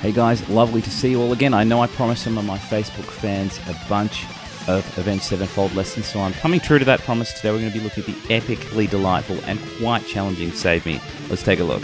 Hey guys, lovely to see you all again. I know I promised some of my Facebook fans a bunch of Avenged Sevenfold lessons, so I'm coming true to that promise. Today we're going to be looking at the epically delightful and quite challenging Save Me. Let's take a look.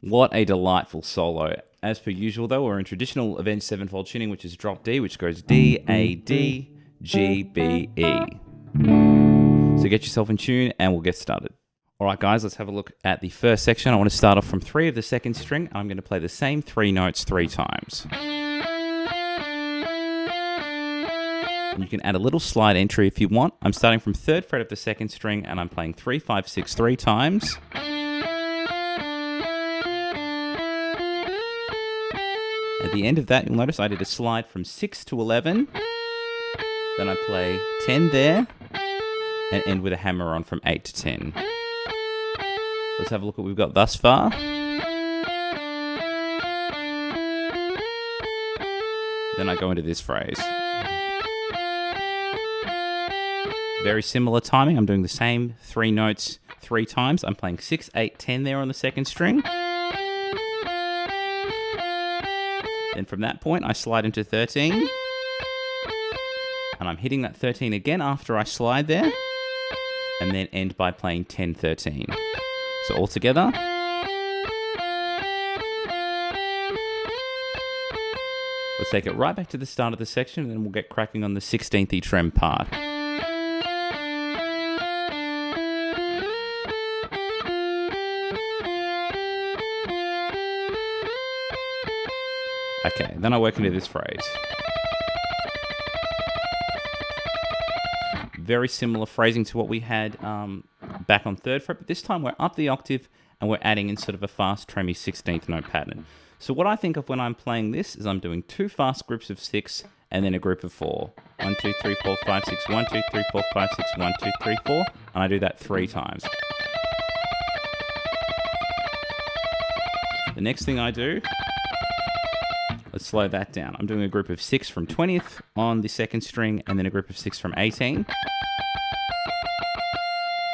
What a delightful solo. As per usual though, we're in traditional Avenged Sevenfold tuning, which is drop D, which goes D, A, D, G, B, E. So get yourself in tune and we'll get started. Alright guys, let's have a look at the first section. I want to start off from 3 of the second string. I'm going to play the same 3 notes 3 times. And you can add a little slide entry if you want. I'm starting from 3rd fret of the second string and I'm playing 3, 5, 6, 3 times. At the end of that, you'll notice I did a slide from 6 to 11. Then I play 10 there and end with a hammer on from 8 to 10. Let's have a look at what we've got thus far. Then I go into this phrase. Very similar timing. I'm doing the same 3 notes 3 times. I'm playing 6, 8, 10 there on the second string. Then from that point, I slide into 13. And I'm hitting that 13 again after I slide there. And then end by playing 10, 13. So all together. Let's take it right back to the start of the section, and then we'll get cracking on the 16th trem part. Okay, then I work into this phrase. Very similar phrasing to what we had back on 3rd fret, but this time we're up the octave and we're adding in sort of a fast tremmy 16th note pattern. So what I think of when I'm playing this is I'm doing 2 fast groups of 6 and then a group of 4. 1, 2, 3, 4, 5, 6, 1, 2, 3, 4, 5, 6, 1, 2, 3, 4, and I do that 3 times. The next thing I do, let's slow that down. I'm doing a group of 6 from 20th on the second string and then a group of 6 from 18.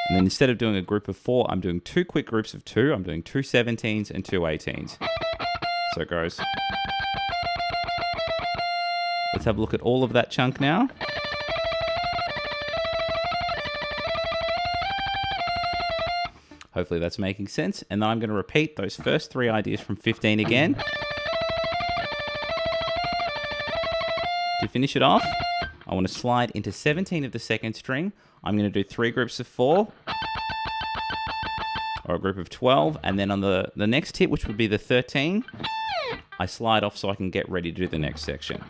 And then instead of doing a group of 4, I'm doing 2 quick groups of 2. I'm doing 2 17s and 2 18s. So it goes. Let's have a look at all of that chunk now. Hopefully that's making sense. And then I'm going to repeat those first 3 ideas from 15 again. To finish it off, I want to slide into 17 of the second string. I'm going to do 3 groups of 4, or a group of 12, and then on the next hit, which would be the 13, I slide off so I can get ready to do the next section.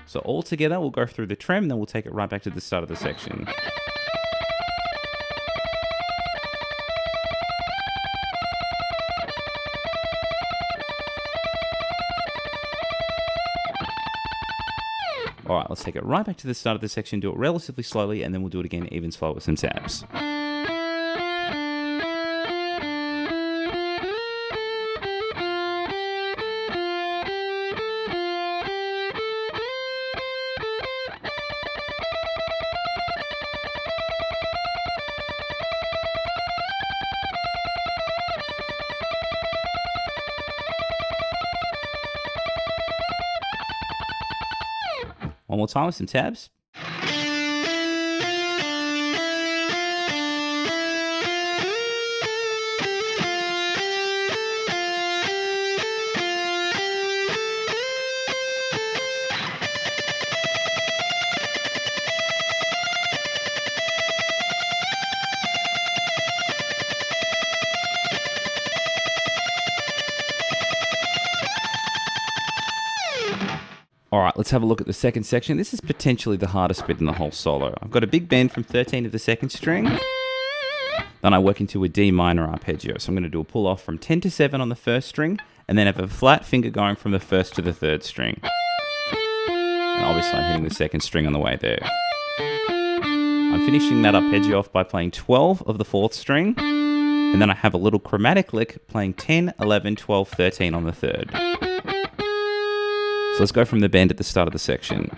So all together, we'll go through the trem, then we'll take it right back to the start of the section. Alright, let's take it right back to the start of the section, do it relatively slowly, and then we'll do it again even slower with some tabs. One more time with some tabs. All right, let's have a look at the second section. This is potentially the hardest bit in the whole solo. I've got a big bend from 13 of the second string. Then I work into a D minor arpeggio. So I'm going to do a pull off from 10 to 7 on the first string, and then have a flat finger going from the first to the third string. And obviously I'm hitting the second string on the way there. I'm finishing that arpeggio off by playing 12 of the fourth string, and then I have a little chromatic lick playing 10, 11, 12, 13 on the third. So let's go from the bend at the start of the section.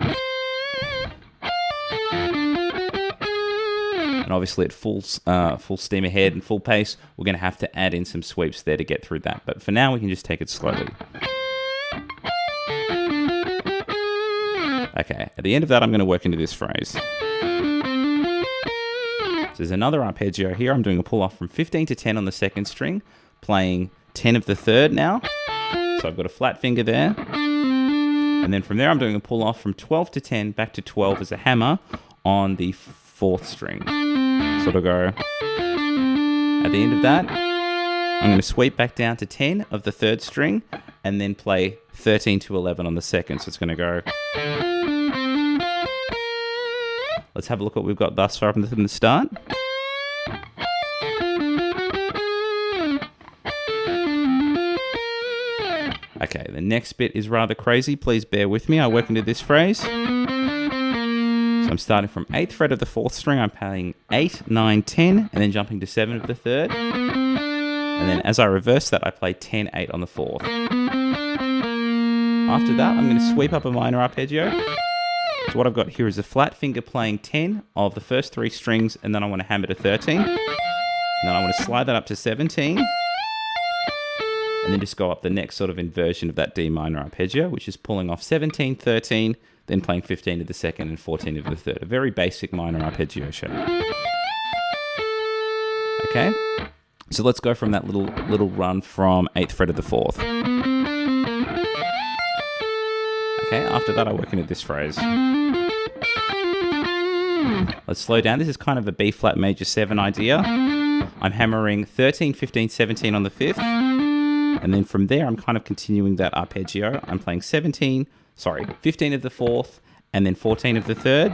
And obviously at full steam ahead and full pace, we're going to have to add in some sweeps there to get through that. But for now, we can just take it slowly. Okay, at the end of that, I'm going to work into this phrase. So there's another arpeggio here. I'm doing a pull off from 15 to 10 on the second string, playing 10 of the third now. So I've got a flat finger there. And then from there, I'm doing a pull off from 12 to 10 back to 12 as a hammer on the fourth string. So it'll go. At the end of that, I'm going to sweep back down to 10 of the third string and then play 13 to 11 on the second. So it's going to go. Let's have a look at what we've got thus far from the start. Okay, the next bit is rather crazy. Please bear with me. I work into this phrase. So I'm starting from 8th fret of the 4th string. I'm playing 8, 9, 10, and then jumping to 7 of the 3rd. And then as I reverse that, I play 10, 8 on the 4th. After that, I'm going to sweep up a minor arpeggio. So what I've got here is a flat finger playing 10 of the first 3 strings, and then I want to hammer to 13. And then I want to slide that up to 17. And then just go up the next sort of inversion of that D minor arpeggio, which is pulling off 17, 13, then playing 15 of the second and 14 of the third. A very basic minor arpeggio shape. Okay, so let's go from that little run from 8th fret of the 4th. Okay, after that I work into this phrase. Let's slow down. This is kind of a B flat major 7 idea. I'm hammering 13, 15, 17 on the 5th. And then from there, I'm kind of continuing that arpeggio. I'm playing 15 of the 4th, and then 14 of the 3rd.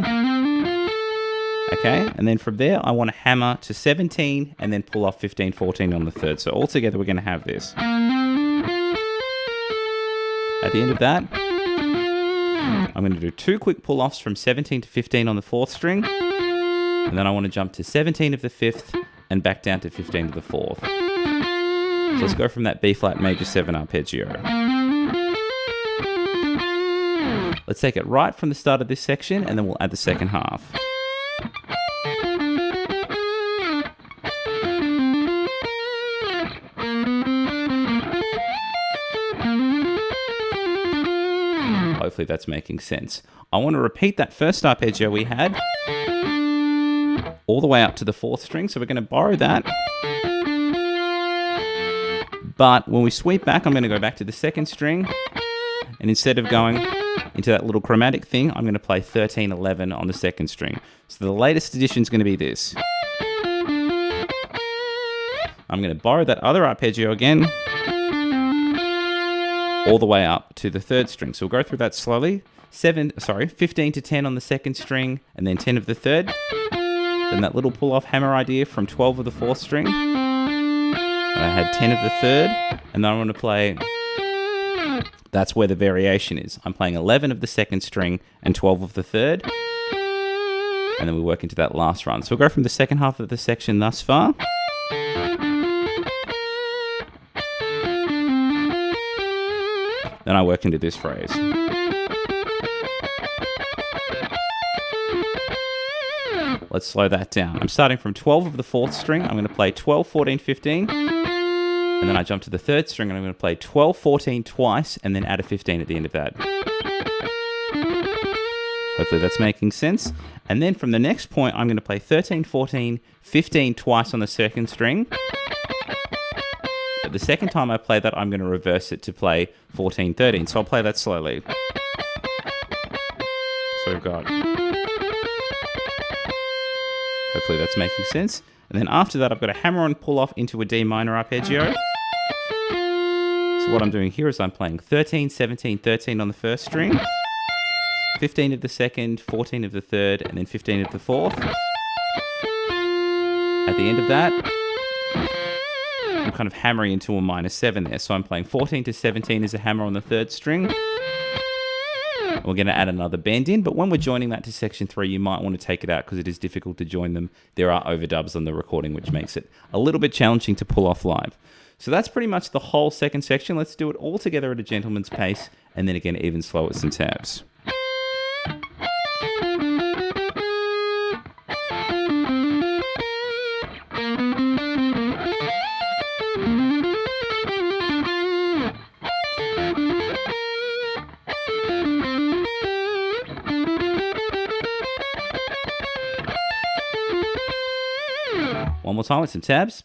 Okay, and then from there, I want to hammer to 17, and then pull off 15, 14 on the 3rd. So altogether, we're going to have this. At the end of that, I'm going to do 2 quick pull-offs from 17 to 15 on the 4th string. And then I want to jump to 17 of the 5th, and back down to 15 of the 4th. So let's go from that B flat major 7 arpeggio. Let's take it right from the start of this section, and then we'll add the second half. Hopefully that's making sense. I want to repeat that first arpeggio we had all the way up to the 4th string, so we're going to borrow that. But when we sweep back, I'm going to go back to the 2nd string, and instead of going into that little chromatic thing, I'm going to play 13, 11 on the 2nd string. So the latest addition is going to be this. I'm going to borrow that other arpeggio again, all the way up to the 3rd string. So we'll go through that slowly. 15 to 10 on the 2nd string, and then 10 of the 3rd. Then that little pull-off hammer idea from 12 of the 4th string. I had 10 of the 3rd, and then I want to play, that's where the variation is. I'm playing 11 of the 2nd string and 12 of the 3rd, and then we work into that last run. So we'll go from the second half of the section thus far. Then I work into this phrase. Let's slow that down. I'm starting from 12 of the 4th string. I'm going to play 12, 14, 15. And then I jump to the 3rd string and I'm going to play 12, 14 twice and then add a 15 at the end of that. Hopefully that's making sense. And then from the next point, I'm going to play 13, 14, 15 twice on the second string. But the second time I play that, I'm going to reverse it to play 14, 13. So I'll play that slowly. So we've got... Hopefully that's making sense. And then after that, I've got a hammer-on pull-off into a D minor arpeggio. So what I'm doing here is I'm playing 13, 17, 13 on the first string, 15 of the second, 14 of the third, and then 15 of the fourth. At the end of that, I'm kind of hammering into a minor 7 there. So I'm playing 14 to 17 as a hammer on the third string. We're going to add another bend in, but when we're joining that to section 3, you might want to take it out because it is difficult to join them. There are overdubs on the recording, which makes it a little bit challenging to pull off live. So that's pretty much the whole second section. Let's do it all together at a gentleman's pace, and then again, even slower with some tabs. One more time with some tabs.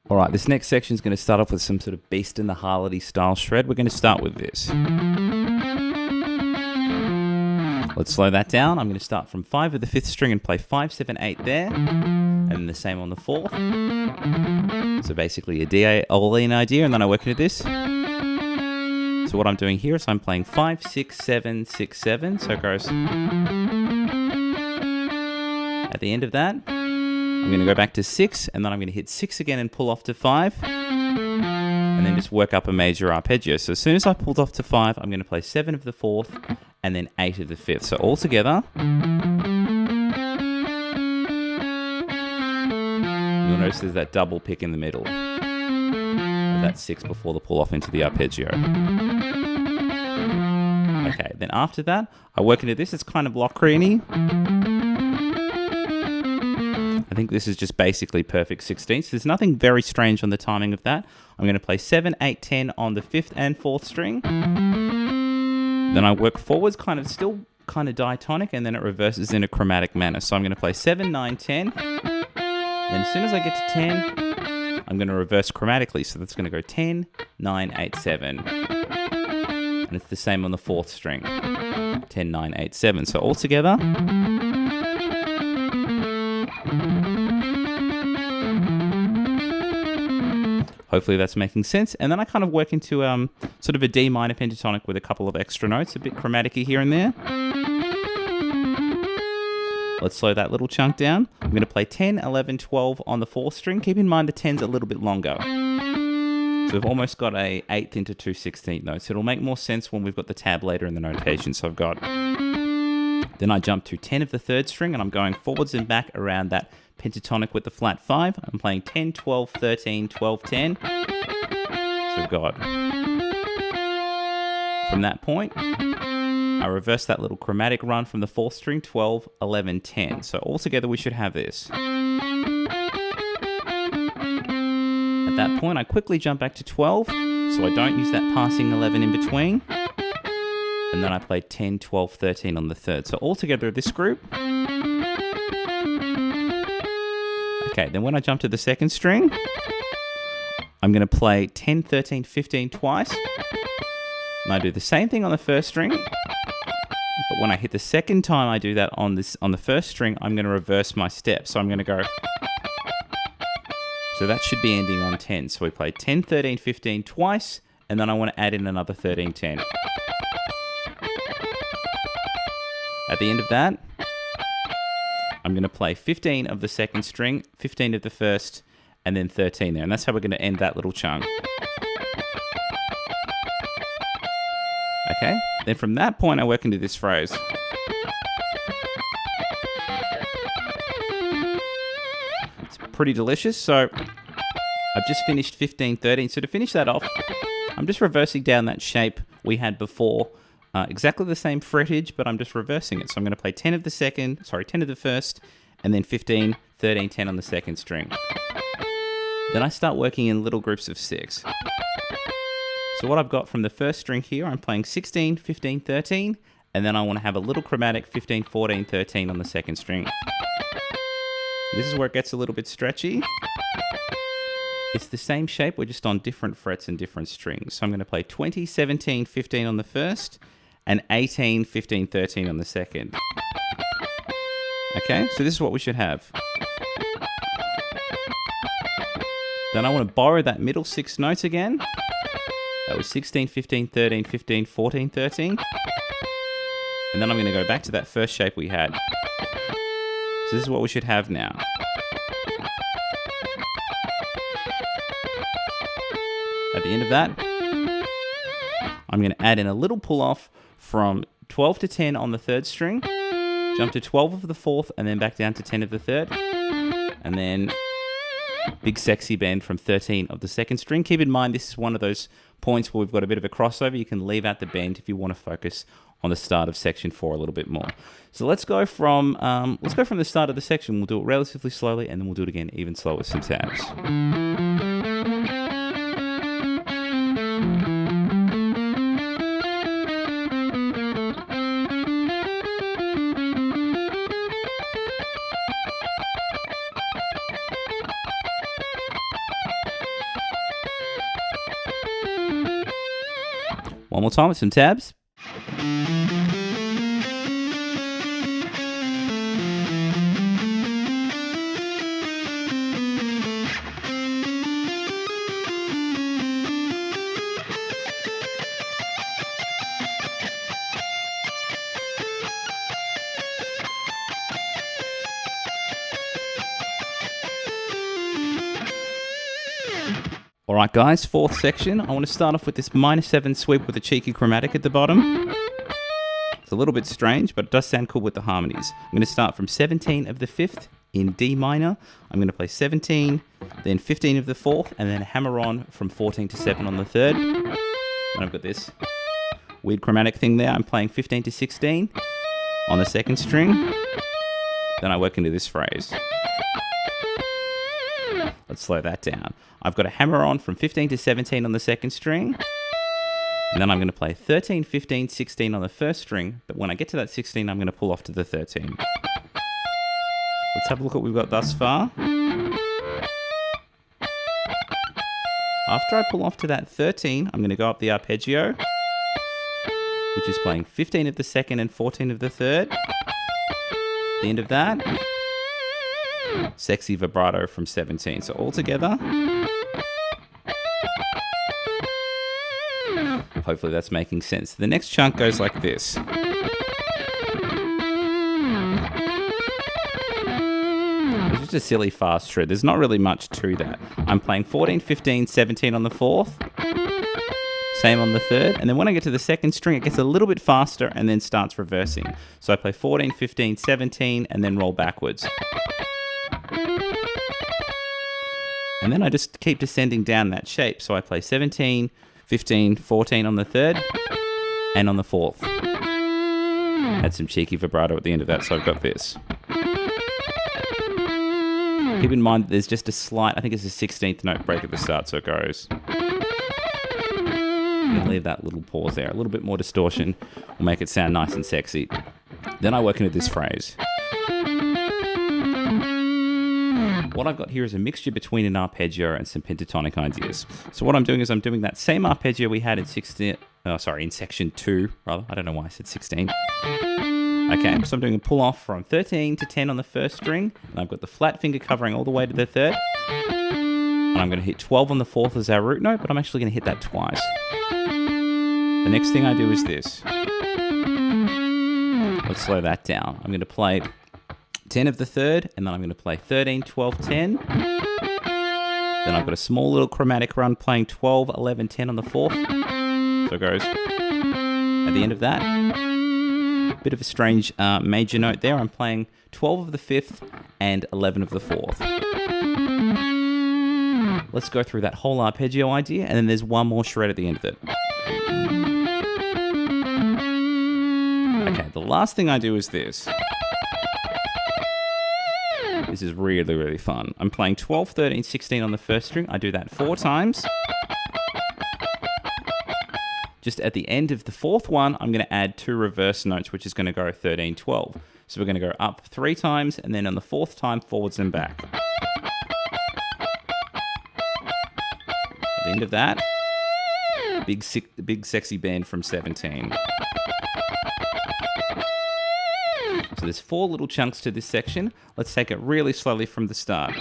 All right, this next section is going to start off with some sort of Beast in the Harlody style shred. We're going to start with this. Let's slow that down. I'm going to start from 5 of the 5th string and play 5, 7, 8 there, and then the same on the 4th. So basically a D all-in idea, and then I work into this. So what I'm doing here is I'm playing 5, 6, 7, 6, 7. So it goes. At the end of that, I'm going to go back to 6, and then I'm going to hit 6 again and pull off to 5, and then just work up a major arpeggio. So as soon as I pulled off to 5, I'm going to play 7 of the 4th, and then 8 of the 5th. So all together, you'll notice there's that double pick in the middle, with that 6 before the pull off into the arpeggio. Okay, then after that, I work into this. It's kind of Locrian-y. I think this is just basically perfect 16ths. There's nothing very strange on the timing of that. I'm going to play 7, 8, 10 on the 5th and 4th string. Then I work forwards, still kind of diatonic, and then it reverses in a chromatic manner. So I'm going to play 7, 9, 10. Then as soon as I get to 10, I'm going to reverse chromatically. So that's going to go 10, 9, 8, 7. And it's the same on the 4th string. 10, 9, 8, 7. So all together... Hopefully that's making sense. And then I kind of work into sort of a D minor pentatonic with a couple of extra notes, a bit chromatic-y here and there. Let's slow that little chunk down. I'm going to play 10, 11, 12 on the 4th string. Keep in mind the 10's a little bit longer. So we've almost got a 8th into 2 16th notes. It'll make more sense when we've got the tab later in the notation. So I've got... Then I jump to 10 of the 3rd string, and I'm going forwards and back around that pentatonic with the flat 5. I'm playing 10, 12, 13, 12, 10. So we've got... From that point, I reverse that little chromatic run from the 4th string, 12, 11, 10. So altogether we should have this. At that point, I quickly jump back to 12, so I don't use that passing 11 in between. And then I play 10, 12, 13 on the 3rd. So altogether this group. Okay, then when I jump to the 2nd string, I'm going to play 10, 13, 15 twice. And I do the same thing on the 1st string. But when I hit the 2nd time I do that on the 1st string, I'm going to reverse my step. So I'm going to go... So that should be ending on 10. So we play 10, 13, 15 twice. And then I want to add in another 13, 10. At the end of that, I'm going to play 15 of the 2nd string, 15 of the 1st, and then 13 there. And that's how we're going to end that little chunk. Okay, then from that point, I work into this phrase. pretty delicious. So I've just finished 15, 13. So to finish that off, I'm just reversing down that shape we had before. Exactly the same frettage, but I'm just reversing it. So I'm going to play 10 of the first, and then 15, 13, 10 on the second string. Then I start working in little groups of 6. So what I've got from the first string here, I'm playing 16, 15, 13, and then I want to have a little chromatic 15, 14, 13 on the second string. This is where it gets a little bit stretchy. It's the same shape, we're just on different frets and different strings. So I'm going to play 20, 17, 15 on the first, and 18, 15, 13 on the second. Okay, so this is what we should have. Then I want to borrow that middle 6 notes again. That was 16, 15, 13, 15, 14, 13. And then I'm going to go back to that first shape we had. So this is what we should have now. At the end of that, I'm going to add in a little pull-off from 12 to 10 on the third string, jump to 12 of the fourth, and then back down to 10 of the third, and then big sexy bend from 13 of the second string. Keep in mind, this is one of those points where we've got a bit of a crossover. You can leave out the bend if you want to focus on the start of section 4 a little bit more. So let's go from the start of the section. We'll do it relatively slowly, and then we'll do it again even slower with some tabs. One more time with some tabs. Alright guys, fourth section. I want to start off with this minor 7 sweep with a cheeky chromatic at the bottom. It's a little bit strange, but it does sound cool with the harmonies. I'm going to start from 17 of the 5th in D minor. I'm going to play 17, then 15 of the 4th, and then hammer on from 14 to 7 on the 3rd. And I've got this weird chromatic thing there. I'm playing 15 to 16 on the 2nd string. Then I work into this phrase. Let's slow that down. I've got a hammer on from 15 to 17 on the 2nd string. And then I'm going to play 13, 15, 16 on the 1st string. But when I get to that 16, I'm going to pull off to the 13. Let's have a look at what we've got thus far. After I pull off to that 13, I'm going to go up the arpeggio, which is playing 15 of the 2nd and 14 of the 3rd. At the end of that, sexy vibrato from 17. So all together, hopefully that's making sense. The next chunk goes like this. It's just a silly fast shred. There's not really much to that. I'm playing 14, 15, 17 on the 4th. Same on the 3rd. And then when I get to the 2nd string, it gets a little bit faster and then starts reversing. So I play 14, 15, 17, and then roll backwards. And then I just keep descending down that shape. So I play 17, 15, 14 on the 3rd, and on the 4th. Add some cheeky vibrato at the end of that, so I've got this. Keep in mind that there's just a slight, I think it's a 16th note break at the start, so it goes. And leave that little pause there. A little bit more distortion will make it sound nice and sexy. Then I work into this phrase. What I've got here is a mixture between an arpeggio and some pentatonic ideas. So what I'm doing is I'm doing that same arpeggio we had in section 2, rather. I don't know why I said 16. Okay, so I'm doing a pull off from 13 to 10 on the 1st string, and I've got the flat finger covering all the way to the 3rd. And I'm going to hit 12 on the 4th as our root note, but I'm actually going to hit that twice. The next thing I do is this. Let's slow that down. I'm going to play 10 of the 3rd, and then I'm going to play 13, 12, 10. Then I've got a small little chromatic run playing 12, 11, 10 on the 4th. So it goes. At the end of that, bit of a strange major note there. I'm playing 12 of the 5th and 11 of the 4th. let's go through that whole arpeggio idea, and then there's one more shred at the end of it. Okay, the last thing I do is this. This is really, really fun. I'm playing 12, 13, 16 on the first string. I do that 4 times. Just at the end of the 4th one, I'm going to add 2 reverse notes, which is going to go 13, 12. So we're going to go up 3 times, and then on the 4th time, forwards and back. At the end of that, big sexy bend from 17. So there's 4 little chunks to this section. Let's take it really slowly from the start.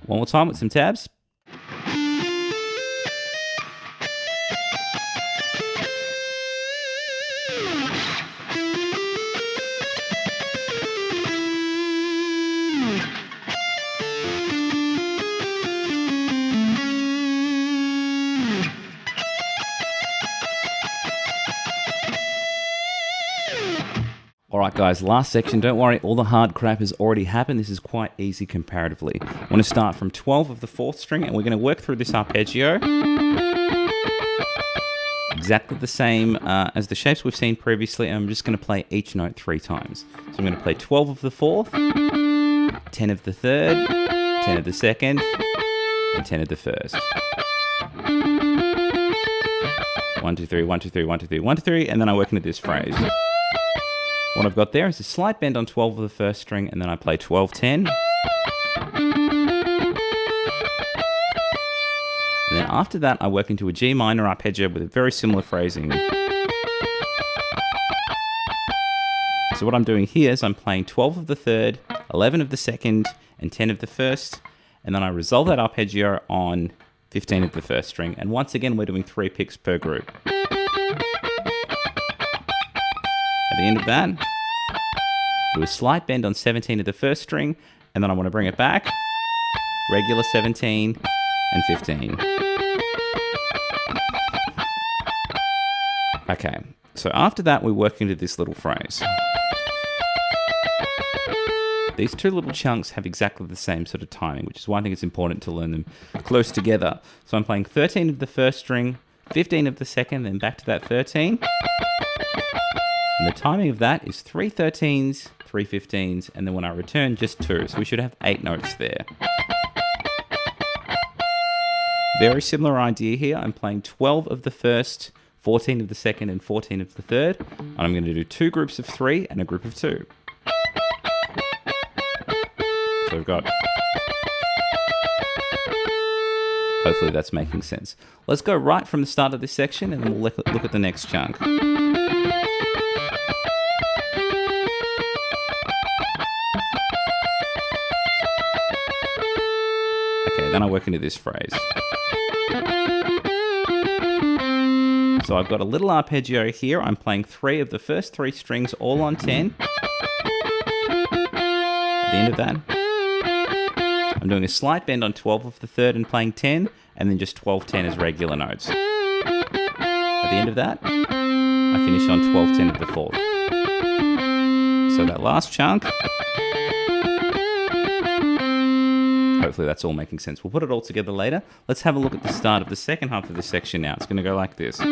One more time with some tabs. Alright guys, last section, don't worry, all the hard crap has already happened. This is quite easy comparatively. I want to start from 12 of the 4th string, and we're going to work through this arpeggio. Exactly the same as the shapes we've seen previously, and I'm just going to play each note 3 times. So I'm going to play 12 of the 4th, 10 of the 3rd, 10 of the 2nd, and 10 of the 1st. 1, 2, 3, 1, 2, 3, 1, 2, 3, 1, 2, 3, and then I work into this phrase. What I've got there is a slight bend on 12 of the first string, and then I play 12, 10. And then after that, I work into a G minor arpeggio with a very similar phrasing. So what I'm doing here is I'm playing 12 of the 3rd, 11 of the 2nd, and 10 of the 1st, and then I resolve that arpeggio on 15 of the 1st string, and once again we're doing 3 picks per group. At the end of that, do a slight bend on 17 of the 1st string, and then I want to bring it back, regular 17 and 15. Okay, so after that we work into this little phrase. These 2 little chunks have exactly the same sort of timing, which is why I think it's important to learn them close together. So I'm playing 13 of the 1st string, 15 of the 2nd, then back to that 13. And the timing of that is 3 13s, 3 15s, and then when I return, just 2. So we should have 8 notes there. Very similar idea here. I'm playing 12 of the 1st, 14 of the 2nd, and 14 of the 3rd. And I'm going to do 2 groups of 3 and a group of 2. So we've got... Hopefully that's making sense. Let's go right from the start of this section, and then we'll look at the next chunk. Then I work into this phrase. So I've got a little arpeggio here. I'm playing 3 of the first 3 strings all on 10. At the end of that, I'm doing a slight bend on 12 of the 3rd and playing 10, and then just 12, 10 as regular notes. At the end of that, I finish on 12, 10 of the 4th. So that last chunk, hopefully that's all making sense. We'll put it all together later. Let's have a look at the start of the second half of this section now. It's going to go like this. So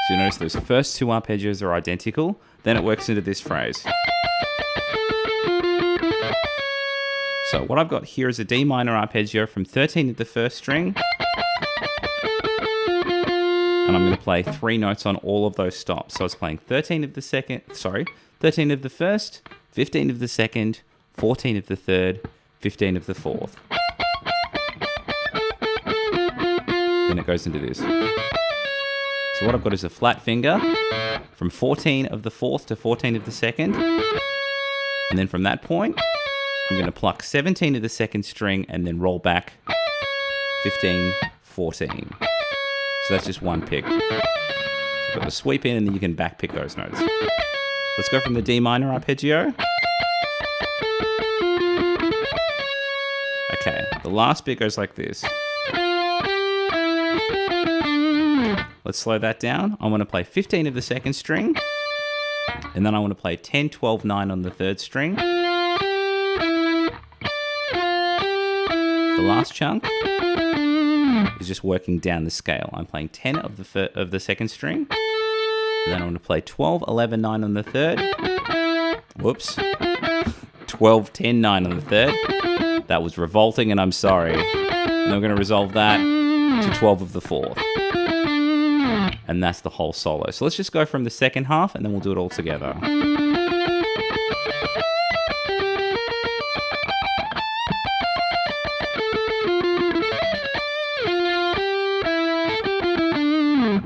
you notice those first 2 arpeggios are identical. Then it works into this phrase. So what I've got here is a D minor arpeggio from 13 of the 1st string. And I'm going to play 3 notes on all of those stops. So it's playing 13 of the 2nd, 13 of the 1st, 15 of the 2nd, 14 of the 3rd, 15 of the 4th. Then it goes into this. So what I've got is a flat finger from 14 of the 4th to 14 of the 2nd. And then from that point, I'm going to pluck 17 of the 2nd string and then roll back 15, 14. So that's just one pick. So you've got the sweep in, and then you can back pick those notes. Let's go from the D minor arpeggio. Okay, the last bit goes like this. Let's slow that down. I want to play 15 of the second string. And then I want to play 10, 12, 9 on the third string. The last chunk is just working down the scale. I'm playing 10 of the second string. And then I want to play 12, 11, 9 on the third. Whoops. 12, 10, 9 on the third. That was revolting and I'm sorry. And I'm going to resolve that to 12 of the fourth. And that's the whole solo. So let's just go from the second half and then we'll do it all together.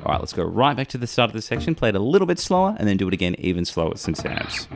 All right, let's go right back to the start of the section, play it a little bit slower, and then do it again even slower with some tabs.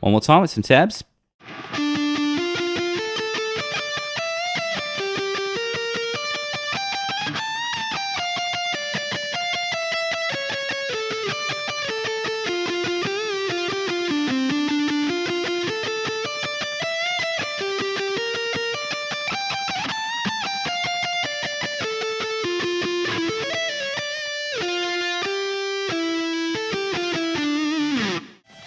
One more time with some tabs.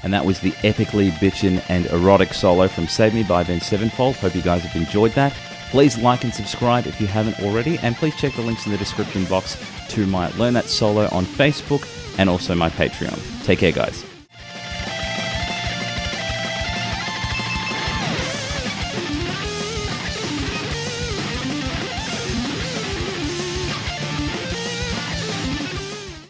And that was the epically bitchin' and erotic solo from Save Me by Avenged Sevenfold. Hope you guys have enjoyed that. Please like and subscribe if you haven't already, and please check the links in the description box to my Learn That Solo on Facebook and also my Patreon. Take care, guys.